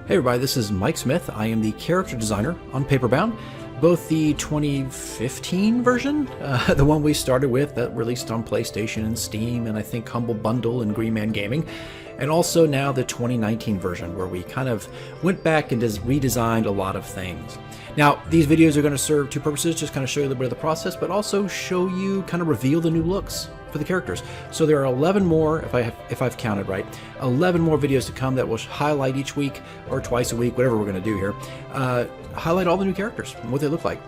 Hey everybody, this is Mike Smith. I am the character designer on Paperbound, both the 2015 version, the one we started with that released on PlayStation and Steam and I think Humble Bundle and Green Man Gaming, and also now the 2019 version where we kind of went back and just redesigned a lot of things. Now, these videos are going to serve two purposes, just kind of show you a little bit of the process, but also show you, kind of reveal the new looks for the characters. So there are 11 more, if I've counted right, 11 more videos to come that will highlight each week or twice a week, whatever we're going to do here, highlight all the new characters and what they look like.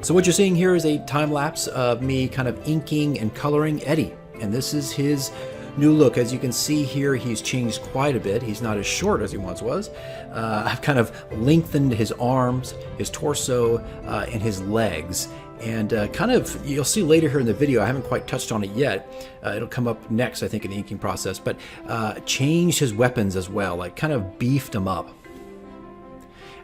So what you're seeing here is a time lapse of me kind of inking and coloring Eddy, and this is his new look. As you can see here, he's changed quite a bit. He's not as short as he once was. I've kind of lengthened his arms, his torso, and his legs. And kind of, you'll see later here in the video, I haven't quite touched on it yet. It'll come up next, I think, in the inking process, but changed his weapons as well, like kind of beefed them up.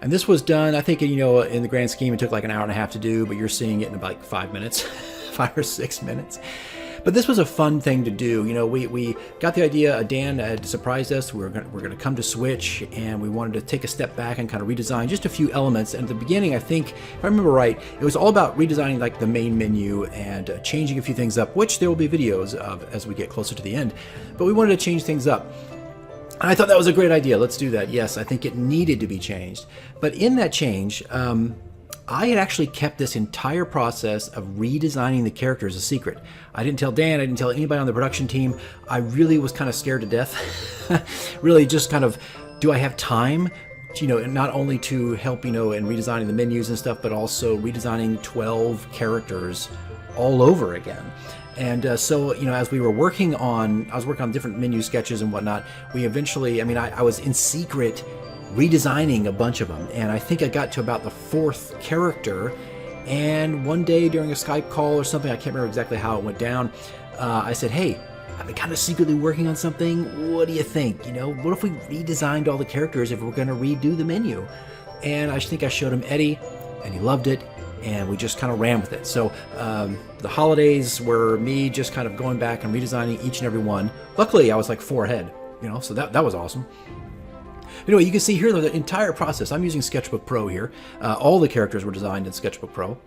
And this was done, I think, in the grand scheme, it took like an hour and a half to do, but you're seeing it in about 5 minutes, 5 or 6 minutes. But this was a fun thing to do. We got the idea. Dan had surprised us. We're going to come to Switch, and we wanted to take a step back and kind of redesign just a few elements. And at the beginning, I think, if I remember right, it was all about redesigning like the main menu and changing a few things up, which there will be videos of as we get closer to the end. But we wanted to change things up. And I thought that was a great idea. Let's do that. Yes, I think it needed to be changed. But in that change, I had actually kept this entire process of redesigning the characters a secret. I didn't tell Dan, I didn't tell anybody on the production team. I really was kind of scared to death. Really just kind of, do I have time, not only to help, in redesigning the menus and stuff, but also redesigning 12 characters all over again. And so, as we were working on, I was working on different menu sketches and whatnot, we eventually, I was in secret redesigning a bunch of them, and I think I got to about the 4th character, and one day during a Skype call or something, I can't remember exactly how it went down, I said, hey, I've been kind of secretly working on something, what do you think? What if we redesigned all the characters if we're going to redo the menu? And I think I showed him Eddy, and he loved it, and we just kind of ran with it. So the holidays were me just kind of going back and redesigning each and every one. Luckily, I was like 4 ahead, so that was awesome. Anyway, you can see here the entire process. I'm using Sketchbook Pro here. All the characters were designed in Sketchbook Pro.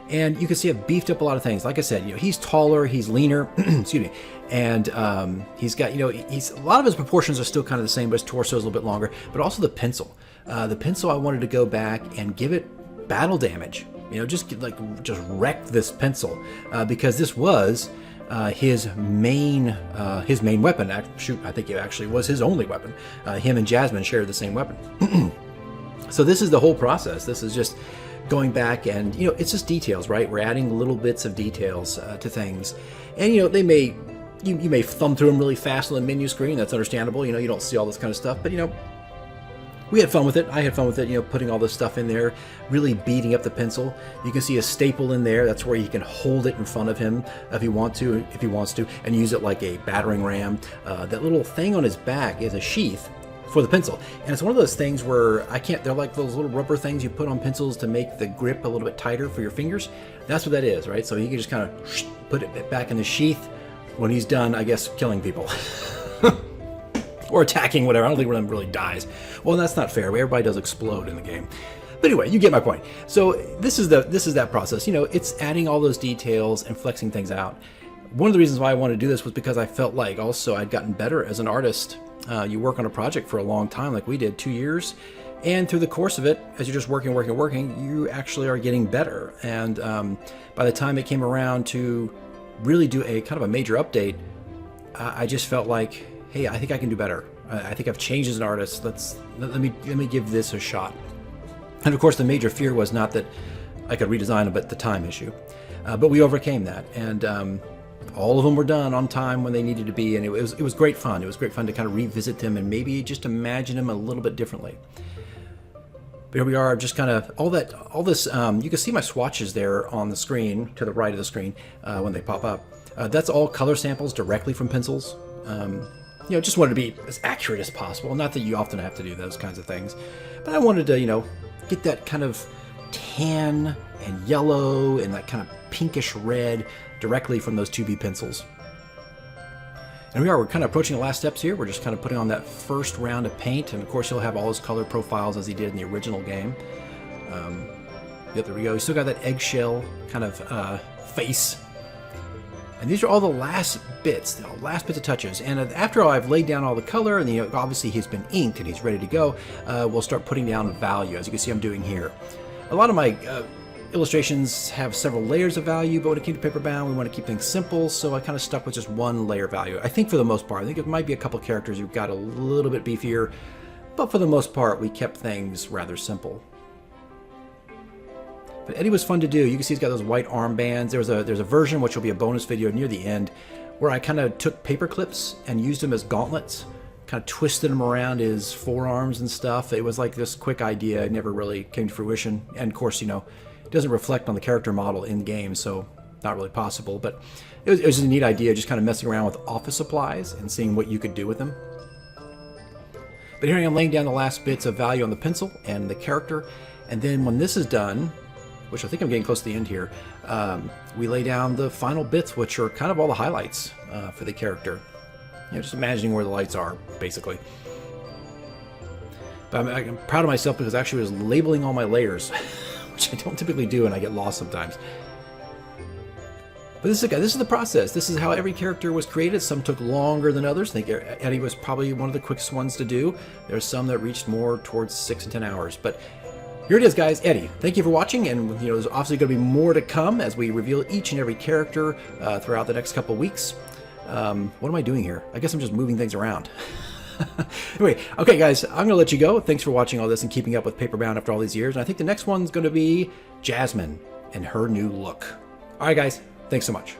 And you can see I've beefed up a lot of things. Like I said, he's taller, he's leaner, excuse me, and he's got, a lot of his proportions are still kind of the same, but his torso is a little bit longer. But also the pencil. The pencil, I wanted to go back and give it battle damage. Just wreck this pencil because this was his main weapon. Shoot, I think it actually was his only weapon. Him and Jasmine shared the same weapon. So this is the whole process. This is just going back and, it's just details, right? We're adding little bits of details to things. And, you may thumb through them really fast on the menu screen. That's understandable. You don't see all this kind of stuff, but, we had fun with it. I had fun with it, putting all this stuff in there, really beating up the pencil. You can see a staple in there. That's where he can hold it in front of him if he wants to, and use it like a battering ram. That little thing on his back is a sheath for the pencil. And it's one of those things where they're like those little rubber things you put on pencils to make the grip a little bit tighter for your fingers. That's what that is, right? So he can just kind of put it back in the sheath when he's done, I guess, killing people. Or attacking, whatever. I don't think one of them really dies. Well, that's not fair. Everybody does explode in the game. But anyway, you get my point. So this is that process. It's adding all those details and flexing things out. One of the reasons why I wanted to do this was because I felt like also I'd gotten better as an artist. You work on a project for a long time, like we did, 2 years. And through the course of it, as you're just working, you actually are getting better. And by the time it came around to really do a kind of a major update, I just felt like, hey, I think I can do better. I think I've changed as an artist. Let me give this a shot. And of course, the major fear was not that I could redesign them, but the time issue. But we overcame that, and all of them were done on time when they needed to be, and it was great fun. It was great fun to kind of revisit them and maybe just imagine them a little bit differently. But here we are, just kind of all this. You can see my swatches there on the screen to the right of the screen when they pop up. That's all color samples directly from pencils. Just wanted to be as accurate as possible. Not that you often have to do those kinds of things, but I wanted to, get that kind of tan and yellow and that kind of pinkish red directly from those 2B pencils. And we're kind of approaching the last steps here. We're just kind of putting on that first round of paint, and of course he'll have all his color profiles as he did in the original game. Yep, there we go. He's still got that eggshell kind of face. And these are all the last bits of touches. And after I've laid down all the color, and obviously he's been inked and he's ready to go, we'll start putting down value, as you can see I'm doing here. A lot of my illustrations have several layers of value, but when it came to Paperbound, we want to keep things simple, so I kind of stuck with just one layer value. I think for the most part, I think it might be a couple characters who got a little bit beefier, but for the most part, we kept things rather simple. But Eddy was fun to do. You can see he's got those white armbands. There's a version, which will be a bonus video near the end, where I kind of took paper clips and used them as gauntlets, kind of twisted them around his forearms and stuff. It was like this quick idea. It never really came to fruition. And of course, you know, it doesn't reflect on the character model in game, so not really possible. But it was a neat idea, just kind of messing around with office supplies and seeing what you could do with them. But here I am laying down the last bits of value on the pencil and the character. And then when this is done, which I think I'm getting close to the end here, we lay down the final bits, which are kind of all the highlights for the character. You know, just imagining where the lights are, basically. But I'm proud of myself because I actually was labeling all my layers, which I don't typically do, and I get lost sometimes. But this is the process. This is how every character was created. Some took longer than others. I think Eddy was probably one of the quickest ones to do. There's some that reached more towards 6 and 10 hours. But here it is, guys. Eddy, thank you for watching, and you know, there's obviously going to be more to come as we reveal each and every character throughout the next couple weeks. What am I doing here? I guess I'm just moving things around. Anyway, okay, guys, I'm going to let you go. Thanks for watching all this and keeping up with Paperbound after all these years. And I think the next one's going to be Jasmine and her new look. All right, guys, thanks so much.